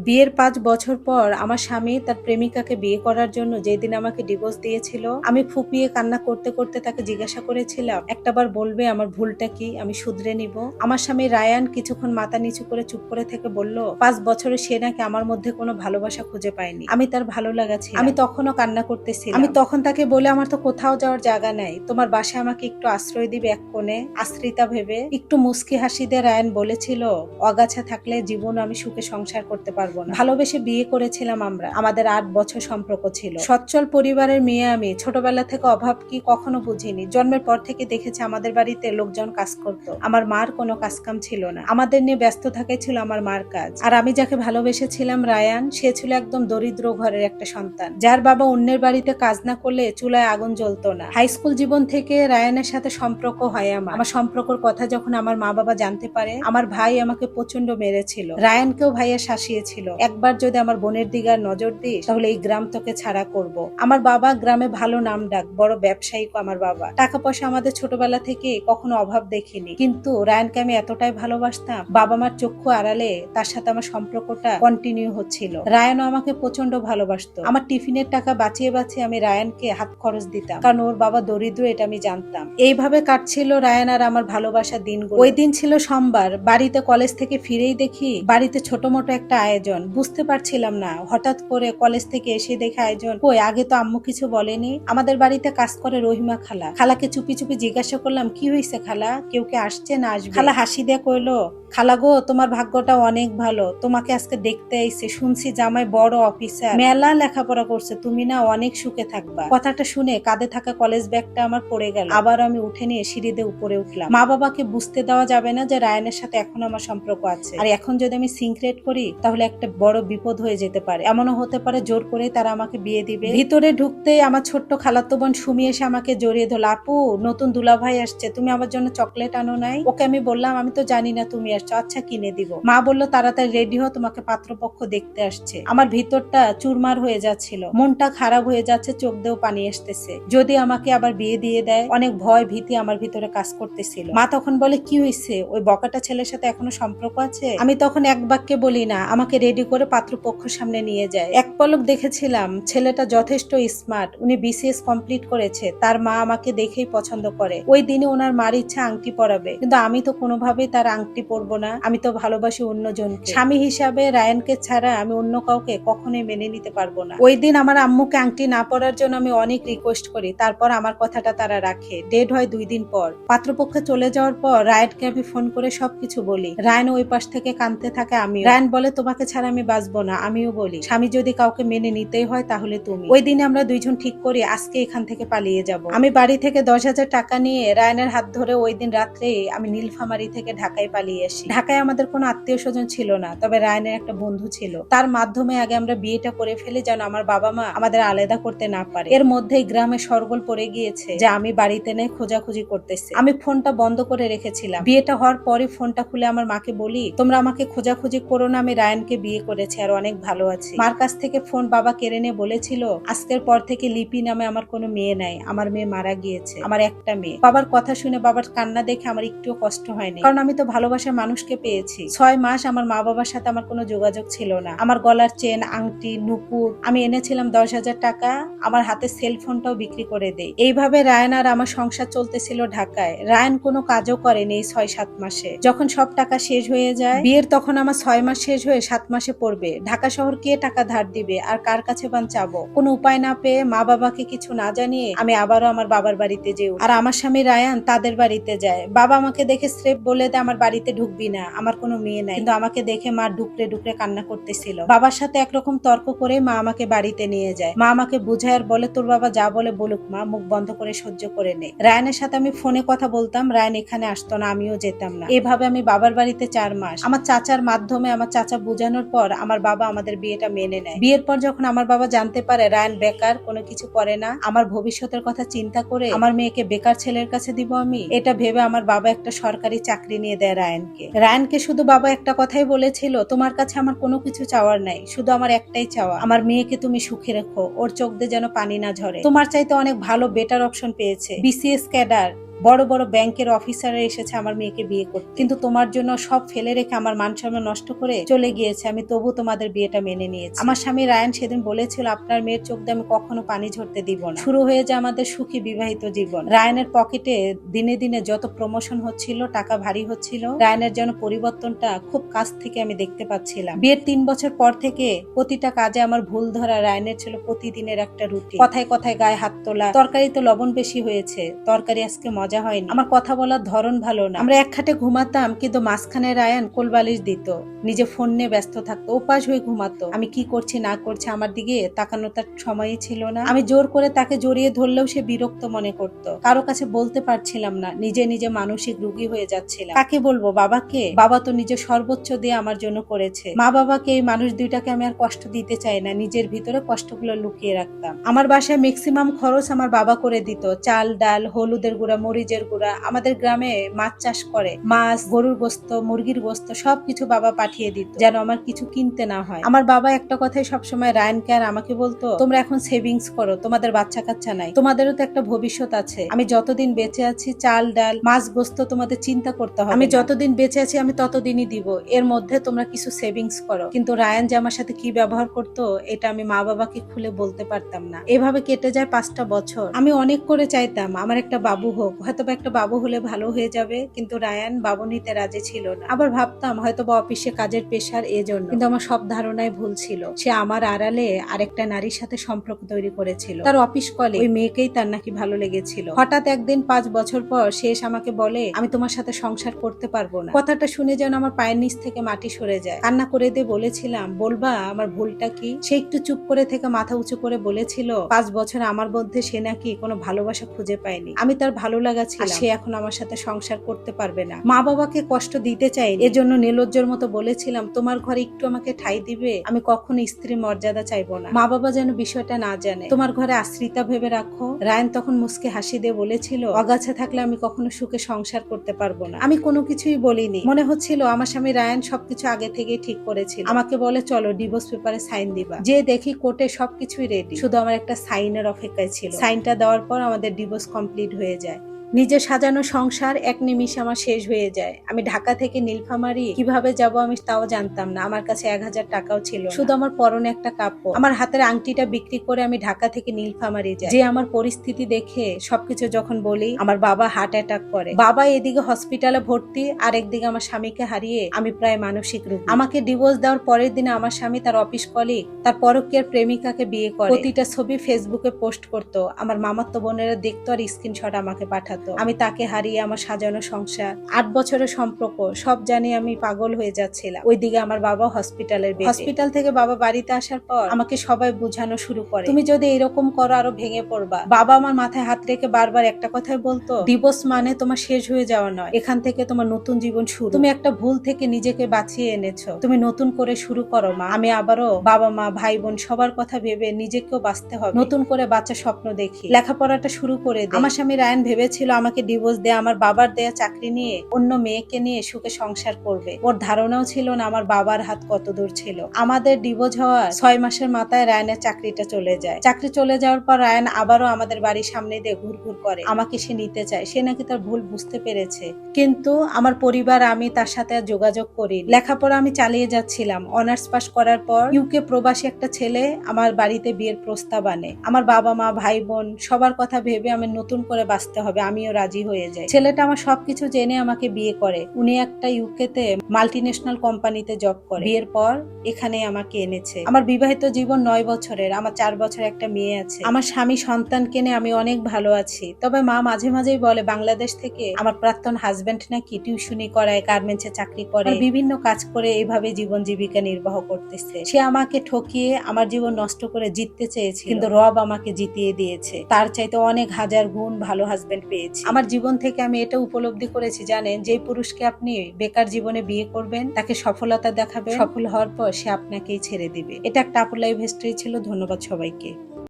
বিয়ের ৫ বছর পর আমার স্বামী তার প্রেমিকাকে বিয়ে করার জন্য যেদিন আমাকে ডিভোর্স দিয়েছিল, আমি ফুপিয়ে কান্না করতে করতে তাকে জিজ্ঞাসা করেছিলাম, একটাবার বলবে আমার ভুলটা কি, আমি শুধরে নিব। আমার স্বামী রায়ান কিছুক্ষণ মাথা নিচু করে চুপ করে থেকে বলল, ৫ বছরে সে নাকি আমার মধ্যে কোনো ভালোবাসা খুঁজে পায়নি, আমি তার ভালো লাগা ছিল। আমি তখনও কান্না করতেছিলাম। আমি তখন তাকে বলে, আমার তো কোথাও যাওয়ার জায়গা নাই, তোমার বাসায় আমাকে একটু আশ্রয় দিবে এক কোণে, আশ্রিতা ভেবে। একটু মুস্কি হাসি দিয়ে রায়ান বলেছিল, অগাছা থাকলে জীবন আমি সুখে সংসার করতে পারবো না। ভালোবেসে বিয়ে করেছিলাম আমরা, আমাদের ৮ বছর সম্পর্ক ছিল। সচ্ছল পরিবারের মেয়ে আমি, ছোটবেলা থেকে অভাব কি কখনো বুঝিনি। জন্মের পর থেকে দেখেছি আমাদের বাড়িতে লোকজন কাজ করতো, আমার মার কোনো কাজকাম ছিল না, আমাদের নিয়ে ব্যস্ত থাকাই ছিল আমার মার কাজ। আর আমি যাকে ভালোবেসেছিলাম রায়ান, সে ছিল একদম দরিদ্র ঘরের একটা সন্তান, যার বাবা অন্যের বাড়িতে কাজ না করলে চুলায় আগুন জ্বলতো না। হাই স্কুল জীবন থেকে রায়ানের সাথে সম্পর্ক হয় আমার সম্পর্কের কথা যখন আমার মা বাবা জানতে পারে, আমার ভাই আমাকে প্রচন্ড মেরেছিল, রায়ানকেও ভাইয়া শাসিয়েছিল, একবার যদি আমার বোনের দিকে আর নজর দিস তাহলে এই গ্রাম তোকে ছাড়া করব। আমার বাবা গ্রামে ভালো নাম ডাক, বড় ব্যবসায়িক আমার বাবা, টাকা পয়সা আমাদের ছোটবেলা থেকে কখনো অভাব দেখিনি। কিন্তু রায়ানকে আমি এতটাই ভালোবাসতাম, বাবা মার চক্ষু আড়ালে তার সাথে আমার সম্পর্কটা কন্টিনিউ হচ্ছিল। রায়ানও আমাকে প্রচন্ড ভালোবাসতো। আমার টিফিনের টাকা বাঁচিয়ে বাঁচিয়ে আমি রায়ানকে হাত খরচ দিতাম, কারণ ওর বাবা দরিদ্র, এটা আমি জানতাম। এইভাবে কাটছিল রায়ান আর আমার ভালোবাসার দিনগুলো। ওই দিন ছিল সোমবার, বাড়িতে কলেজ থেকে ফিরেই দেখি বাড়িতে ছোট মোটো একটা আয়োজন। বুঝতে পারছিলাম না, হঠাৎ করে কলেজ থেকে এসে দেখে আয়োজন কই, আগে তো আম্মু কিছু বলেনি। আমাদের বাড়িতে কাজ করে রহিমা খালা, খালাকে চুপি চুপি জিজ্ঞাসা করলাম, কি হয়েছে খালা, কেউ কে আসছে না আসবে? খালা হাসি দিয়ে কইলো, খালা গো, তোমার ভাগ্যটা অনেক ভালো, তোমাকে আজকে দেখতে আইছে, শুনছি জামাই বড় অফিসার, মেলা লেখাপড়া করছে, তুমি না অনেক সুখে থাকবা। কথাটা শুনে কাঁধে থাকা কলেজ ব্যাগটা আমার পড়ে গেল। আবার আমি উঠে নিয়ে সিঁড়ি দিয়ে উপরে উঠলাম। মা বাবাকে বুঝতে দেওয়া যাবে না যে রায়ানের সাথে এখন আমার সম্পর্ক আছে, আর এখন যদি আমি সিক্রেট করি তাহলে একটা বড় বিপদ হয়ে যেতে পারে, এমনও হতে পারে জোর করে তারা আমাকে বিয়ে দিবে। ভিতরে ঢুকতেই আমার ছোট্ট খালাতো বোন সুমি এসে আমাকে জড়িয়ে ধরল, আপু নতুন দুলাভাই আসছে, তুমি আমার জন্য চকলেট আনো নাই? ওকে আমি বললাম, আমি তো জানি না তুমি আসছো, আচ্ছা কিনে দিব। মা বললো, তাড়াতাড়ি রেডি হও, তোমাকে পাত্রপক্ষ দেখতে আসছে। আমার ভিতরটা চুরমার হয়ে যাচ্ছিল, মনটা খারাপ হয়ে যাচ্ছে, চোখ দিয়েও পানি আসতেছে। যদি আমাকে আবার বিয়ে দিয়ে দেয়, অনেক ভয় ভীতি আমার ভিতরে কাজ করতেছিল। মা তখন বলে, কি হয়েছে, ওই বকাটা ছেলের সাথে এখনো সম্পর্ক আছে? আমি তখন এক বাক্যে বলি না, আমাকে রেডি করে পাত্রপক্ষ সামনে নিয়ে যায়। এক পলক দেখেছিলাম ছেলেটা যথেষ্ট স্মার্ট, উনি বিসিএস কমপ্লিট করেছে, তার মা আমাকে দেখেই পছন্দ করে। ওই দিনে ওনার মার ইচ্ছা আংটি পরাবে, কিন্তু আমি তো কোনোভাবেই তার আংটি পরবো না, আমি তো ভালোবাসি অন্যজনকে। স্বামী হিসাবে রায়ানকে ছাড়া আমি অন্য কাউকে কখনোই মেনে নিতে পারবো না। ওই দিন আমার আম্মুকে আংটি না পরার জন্য আমি অনেক রিকোয়েস্ট করি, তারপর আমার কথাটা তারা রাখে। ডেট হয় 2 দিন পর। পাত্রপক্ষে চলে যাওয়ার পর রায়ানকে আমি ফোন করে সবকিছু বলি। রায়ান ওই পাশ থেকে কাঁদতে থাকে, আমি রায়ান বলে, তোমাকে ছাড়া আমি বাঁচবো না। আমিও বলি, স্বামী যদি কাউকে মেনে নিতেই হয় তাহলে তুমি। ওই দিনে আমরা দুইজন ঠিক করি আজকে এখান থেকে পালিয়ে যাব। আমি বাড়ি থেকে 10,000 টাকা নিয়ে রায়ানের হাত ধরে ওই দিন রাত্রে আমি নীলফামারী থেকে ঢাকায় পালিয়ে আসি। ঢাকায় আমাদের কোনো আত্মীয় স্বজন ছিল না, তবে রায়ানের একটা বন্ধু ছিল, তার মাধ্যমে আগে আমরা বিয়েটা করে ফেলি যেন আমার বাবা মা আমাদের আলাদা করতে না পারে। এর মধ্যেই গ্রামে শোরগোল পড়ে গিয়েছে যে আমি বাড়িতে নেই, খোঁজাখুঁজি করতেছি। আমি ফোনটা বন্ধ করে রেখেছিলাম। বিয়েটা হওয়ার পরে ফোনটা খুলে আমার মাকে বলি, তোমরা আমাকে খোঁজাখুঁজি করো না, আমি রায়ানকে বিয়ে করেছি আর অনেক ভালো আছি। মার কাছ থেকে ফোন বাবা কেড়ে নিয়ে বলেছিল, আজকের পর থেকে লিপি নামে আমার কোনো মেয়ে নাই, আমার মেয়ে মারা গিয়েছে, আমার একটা মেয়ে। বাবার কথা শুনে বাবার কান্না দেখে আমার একটুও কষ্ট হয়নি, কারণ আমি তো ভালোবাসার মানুষকে পেয়েছি। 6 মাস আমার মা বাবার সাথে আমার কোনো যোগাযোগ ছিল না। আমার গলার চেন, আংটি, নুপুর আমি এনেছিলাম 10,000 টাকা, আমার হাতে সেলফোনটাও বিক্রি করে দেই। এইভাবে রায়ান আর আমার সংসার চলতেছিল ঢাকায়। রায়ান কোনো কাজও করেনি এই 6-7 মাসে। যখন সব টাকা শেষ হয়ে যায় বিয়ের, তখন আমার 6 মাস শেষ হয়ে 7 মাসে পড়বে। ঢাকা শহর কে টাকা ধার দিবে আর কার কাছে বান চাবো? কোনো উপায় না পেয়ে মা বাবাকে কিছু না জানিয়ে আমি আবারও আমার বাবার বাড়িতে যাই। আর আমার স্বামী রায়ান তাদের বাড়িতে যায়। বাবা আমাকে দেখে স্রেফ বলে দেয়, আমার বাড়িতে ঢুকবি না, আমার কোনো মেয়ে নাই। কিন্তু আমাকে দেখে মা ডুকরে ডুকরে কান্না করতেছিল। বাবার সাথে একরকম তর্ক করে মা আমাকে বাড়িতে নিয়ে যায়। মা আমাকে বুঝায় আর বলে, তোর বাবা যা বলে বলুক মা, মুখ বন্ধ করে সহ্য করে নে। রায়ানের সাথে আমি ফোনে কথা বলতাম, রায়ান এখানে আসতো না, আমিও যেতাম না। এভাবে আমি বাবার বাড়িতে 4 মাস। আমার চাচার মাধ্যমে আমার চাচা বোঝানোর পর আমার বাবা আমাদের বিয়েটা মেনে নেয়। বিয়ের পর যখন আমার বাবা জানতে পারে রায়ান বেকার, কোনো কিছু করে না, আমার ভবিষ্যতের কথা চিন্তা করে আমার মেয়েকে বেকার ছেলের কাছে দিব আমি, এটা ভেবে আমার বাবা একটা সরকারি চাকরি নিয়ে দেয় রায়ানকে। রায়ানকে শুধু বাবা একটা কথাই বলেছিল, তোমার কাছে আমার কোনো কিছু চাওয়ার নাই, শুধু আমার একটাই চাওয়া, আমার মেয়েকে তুমি সুখে রেখো, ওর চোখ দিয়ে যেন পানি না ঝরে। তোমার চাইতে অনেক ভালো বেটার অপশন পেয়েছে, বিসিএস ক্যাডার, বড় বড় ব্যাংকের অফিসাররা এসেছে আমার মেয়েকে বিয়ে করতে, কিন্তু তোমার জন্য সব ফেলে রেখে আমার মান সম্মান নষ্ট করে চলে গিয়েছে, আমি তবু তোমাদের বিয়েটা মেনে নিয়েছি। আমার স্বামী রায়ান সেদিন বলেছিল আপনার মেয়ের চোখ দিয়ে আমি কখনো পানি ঝরতে দিব না। শুরু হয়ে যায় আমাদের সুখী বিবাহিত জীবন। রায়ানের পকেটে দিনে দিনে যত প্রমোশন হচ্ছিল, টাকা ভারী হচ্ছিল, রায়ানের যেন পরিবর্তনটা খুব কাছ থেকে আমি দেখতে পাচ্ছিলাম। বিয়ের 3 বছর পর থেকে প্রতিটা কাজে আমার ভুল ধরা রায়ানের ছিল প্রতিদিনের একটা রুটি। কথায় কথায় গায়ে হাত তোলা, তরকারিতে লবণ বেশি হয়েছে, তরকারি আজকে মজা হয়নি, আমার কথা বলার ধরন ভালো না। আমরা এক খাটে ঘুমাতাম, কিন্তু মাঝখানে রায়ান কোলবালিশ দিত, নিজে ফোন নিয়ে ব্যস্ত থাকতো, উপাস হয়ে ঘুমাতো। আমি কি করছি না করছি আমার দিকে তাকানো তার সময়ই ছিল না। আমি জোর করে তাকে জড়িয়ে ধরলেও সে বিরক্ত মনে করত। কারো কাছে বলতে পারছিলাম না, নিজে নিজে মানসিক রোগী হয়ে যাচ্ছিলাম। কাকে বলবো? বাবাকে? বাবা তো নিজে সর্বোচ্চ দিয়ে আমার জন্য করেছে। মা বাবাকে, এই মানুষ দুইটাকে আমি আর কষ্ট দিতে চাই না, নিজের ভিতরে কষ্টগুলো লুকিয়ে রাখতাম। আমার বাসায় ম্যাক্সিমাম খরচ আমার বাবা করে দিত, চাল ডাল, হলুদের গুঁড়া, মরিচের গুঁড়া। আমাদের গ্রামে মাছ চাষ করে, মাছ, গরুর গোস্ত, মুরগির গোস্ত সবকিছু বাবা পাঠিয়ে দিত, যেন আমার কিছু কিনতে না হয়। আমার বাবা একটা কথাই সবসময় রায়ানকে আর আমাকে বলতো, তোমরা এখন সেভিংস করো, তোমাদের বাচ্চা কাচ্চা নাই, তোমাদেরও তো একটা ভবিষ্যৎ আছে। আমি যতদিন বেঁচে আছি চাল ডাল মাছ গোস্ত তোমাদের চিন্তা করতে হবে, আমি যতদিন বেঁচে আছি আমি ততদিনই দিব, এর মধ্যে তোমরা কিছু সেভিংস করো। কিন্তু রায়ান যে আমার সাথে কি ব্যবহার করতো এটা আমি মা বাবাকে খুলে বলতে পারতাম না। এভাবে কেটে যায় 5টা বছর। আমি অনেক করে চাইতাম আমার একটা বাবু হোক, হয়তোবা একটা বাবু হলে ভালো হয়ে যাবে, কিন্তু রায়ান বাবু নিতে রাজি ছিল না। আবার ভাবতাম হয়তোবা অফিসে কাজের প্রেশার এজন্য, কিন্তু আমার সব ধারণাই ভুল ছিল। সে আমার আড়ালে আরেকটা নারীর সাথে সম্পর্ক তৈরি করেছিল। তার অফিস কলিগ, ওই মেয়েকেই তার নাকি ভালো লেগেছিল। হঠাৎ একদিন 5 বছর পর সে এসে আমাকে বলে, আমি তোমার সাথে সংসার করতে পারবো না। কথাটা শুনে যেন আমার পায়ের নিচ থেকে মাটি সরে যায়। কান্না করে দিয়ে বলেছিলাম, বলবা আমার ভুলটা কি? সে একটু চুপ করে থেকে মাথা উঁচু করে বলেছিল, 5 বছর আমার মধ্যে সে নাকি কোনো ভালোবাসা খুঁজে পায়নি, আমি তার ভালো লাগা ছিল, সে এখন আমার সাথে সংসার করতে পারবে না। মা বাবাকে কষ্ট দিতে চাই, এজন্য নির্লজ্জের মতো বলেছিলাম, তোমার ঘরে একটু আমাকে ঠাঁই দিবে, আমি কখনো স্ত্রী মর্যাদা চাইবো না। মা বাবা যেন বিষয়টা না জানে, তোমার ঘরে আশ্রিতা ভেবে রাখো। রায়ান তখন মুসকে হাসি দিয়ে বলেছিল, অগাছা থাকলে আমি কখনো সুখে সংসার করতে পারবো না। আমি কোনো কিছুই বলিনি, মনে হচ্ছিল আমার স্বামী রায়ান সবকিছু আগে থেকেই ঠিক করেছিল। আমাকে বলে, চলো ডিভোর্স পেপারে সাইন দিবা। যে দেখি কোর্টে সবকিছুই রেডি, শুধু আমার একটা সাইনের অপেক্ষায় ছিল। সাইনটা দেওয়ার পর আমাদের ডিভোর্স কমপ্লিট হয়ে যায়। নিজে সাজানো সংসার এক নিমিষে আমার শেষ হয়ে যায়। আমি ঢাকা থেকে নীলফামারী কিভাবে যাব আমি তাও জানতাম না। আমার কাছে 1000 টাকাও ছিল না, শুধু আমার পরনে একটা কাপড়। আমার হাতের আংটিটা বিক্রি করে আমি ঢাকা থেকে নীলফামারী যাই। যে আমার পরিস্থিতি দেখে সবকিছু যখন বলি, আমার বাবা হার্ট অ্যাটাক করে। বাবা এদিকে হসপিটালে ভর্তি, আর একদিকে আমার স্বামীকে হারিয়ে আমি প্রায় মানসিক রোগী। আমাকে ডিভোর্স দেওয়ার পরের দিনে আমার স্বামী তার অফিস কলিগ, তার পরকীয়ার প্রেমিকাকে বিয়ে করে। প্রতিটা ছবি ফেসবুকে পোস্ট করতো, আমার মামাতো বোনেরা দেখতো আর স্ক্রিনশট আমাকে পাঠাতো। আমি তাকে হারিয়ে আমার সাজানো সংসার, 8 বছরের সম্পর্ক সব জানি আমি পাগল হয়ে যাচ্ছিলাম। ওইদিকে আমার বাবা হসপিটালের বেডে। হসপিটাল থেকে বাবা বাড়িতে আসার পর আমাকে সবাই বোঝানো শুরু করে, তুমি যদি এরকম করো আরো ভেঙে পড়বা। বাবা আমার মাথায় হাত রেখে বারবার একটা কথাই বলতো, ডিভোর্স মানে তোমার শেষ হয়ে যাওয়া নয়, এখান থেকে তোমার নতুন জীবন শুরু। তুমি একটা ভুল থেকে নিজেকে বাঁচিয়ে এনেছো, তুমি নতুন করে শুরু করো মা। আমি আবারও বাবা মা ভাই বোন সবার কথা ভেবে নিজেকেও বাঁচতে হবে, নতুন করে বাচ্চা স্বপ্ন দেখি, লেখাপড়াটা শুরু করে দিই। আমার স্বামী রায়ান ভেবেছিল আমাকে ডিভোর্স দেয়া আমার বাবার দেয়া চাকরি নিয়ে অন্য মেয়েকে নিয়ে সুখে সংসার করবে। ওর ধারণাও ছিল না আমার বাবার হাত কত দূর ছিল। আমাদের ডিভোর্স হওয়ার 6 মাসের মাথায় রায়ানের চাকরিটা চলে যায়। চাকরি চলে যাওয়ার পর রায়ান আবারও আমাদের বাড়ির সামনে দিয়ে ঘুরঘুর করে, আমাকে সে নিতে চায়। সে নাকি তার ভুল বুঝতে পেরেছে, কিন্তু আমার পরিবার আমি তার সাথে আর যোগাযোগ করি। লেখাপড়া আমি চালিয়ে যাচ্ছিলাম। অনার্স পাস করার পর ইউকে প্রবাসী একটা ছেলে আমার বাড়িতে বিয়ের প্রস্তাব আনে। আমার বাবা মা ভাই বোন সবার কথা ভেবে আমি নতুন করে বাঁচতে হবে, আমিও রাজি হয়ে যায়। ছেলেটা আমার সবকিছু জেনে আমাকে বিয়ে করে। উনি একটা ইউকেতে মাল্টিন্যাশনাল কোম্পানিতে জব করে। বিয়ের পর এখানে আমাকে এনেছে। আমার বিবাহিত জীবন 9 বছরের, আমার 4 বছর একটা মেয়ে আছে। আমার স্বামী সন্তানকে নিয়ে আমি অনেক ভালো আছি। তবে মা মাঝে মাঝেই বলে বাংলাদেশ থেকে আমার প্রাক্তন হাজবেন্ড নাকি টিউশনি করায়, গার্মেন্টসে চাকরি করে, বিভিন্ন কাজ করে এইভাবে জীবন জীবিকা নির্বাহ করতেছে। সে আমাকে ঠকিয়ে আমার জীবন নষ্ট করে জিততে চেয়েছে, কিন্তু রব আমাকে জিতিয়ে দিয়েছে। তার চাইতে অনেক হাজার গুণ ভালো হাজবেন্ড পেয়েছি। আমার জীবন থেকে আমি এটা উপলব্ধি করেছি, জানেন, যে পুরুষকে আপনি বেকার জীবনে বিয়ে করবেন, তাকে সফলতা দেখাবে, সফল হওয়ার পর সে আপনাকেই ছেড়ে দিবে। এটা একটা আপুর লাইফ হিস্ট্রি ছিল। ধন্যবাদ সবাইকে।